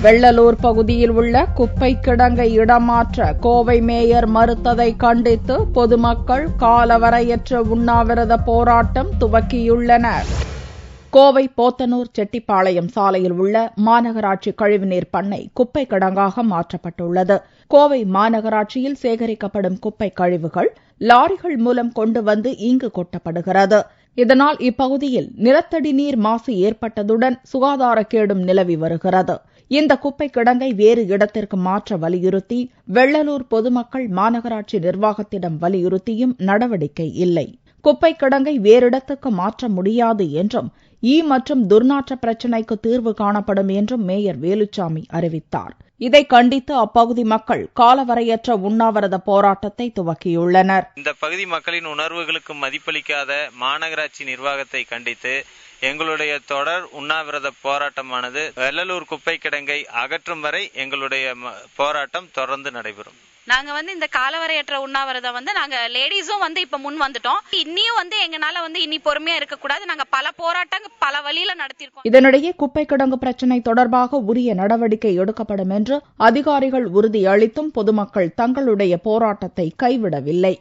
வெள்ளலூர் பகுதியில் உள்ள குப்பை கிடங்கை இடமாற்ற கோவை மேயர் மறுத்ததை கண்டித்து பொதுமக்கள் காலவரையற்ற உண்ணாவிரத போராட்டம் துவக்கியுள்ளனர். கோவை போத்தனூர் செட்டிப்பாளையம் சாலையில் உள்ள மாநகராட்சி கழிவுநீர் பண்ணை குப்பை கிடங்காக மாற்றப்பட்டுள்ளது. கோவை மாநகராட்சியில் சேகரிக்கப்படும் குப்பை கழிவுகள் லாரிகள் மூலம் கொண்டு வந்து இங்கு கொட்டப்படுகிறது. இதனால் இப்பகுதியில் நிலத்தடி நீர் மாசு ஏற்பட்டதுடன் சுகாதாரக்கேடும் நிலவி வருகிறது. இந்த குப்பை கிடங்கை வேறு இடத்திற்கு மாற்ற வலியுறுத்தி வெள்ளலூர் பொதுமக்கள் மாநகராட்சி நிர்வாகத்திடம் வலியுறுத்தியும் நடவடிக்கை இல்லை. குப்பை கிடங்கை வேறிடத்துக்கு மாற்ற முடியாது என்றும் மற்றும் துர்நாற்ற பிரச்சினைக்கு தீர்வு காணப்படும் என்றும் மேயர் வேலுச்சாமி அறிவித்தார். இதை கண்டித்து அப்பகுதி மக்கள் காலவரையற்ற உண்ணாவிரத போராட்டத்தை துவக்கியுள்ளனர். இந்த பகுதி மக்களின் உணர்வுகளுக்கு மதிப்பளிக்காத மாநகராட்சி நிர்வாகத்தை கண்டித்து எங்களுடைய தொடர் உண்ணாவிரத போராட்டமானது வெள்ளலூர் குப்பை கிடங்கை அகற்றும் வரை எங்களுடைய போராட்டம் தொடர்ந்து நடைபெறும். நாங்க இந்த காலவரையற்ற உண்ணாவிரதம் நாங்க லேடிஸும் இப்ப முன் வந்துட்டோம். இன்னியும் எங்கனால இனி பொறுமையா இருக்க கூடாது. நாங்க பல போராட்டங்கள் பல வழியில நடத்திருக்கோம். இதனிடையே குப்பை கிடங்கு பிரச்சினை தொடர்பாக உரிய நடவடிக்கை எடுக்கப்படும் என்று அதிகாரிகள் உறுதியளித்தும் பொதுமக்கள் தங்களுடைய போராட்டத்தை கைவிடவில்லை.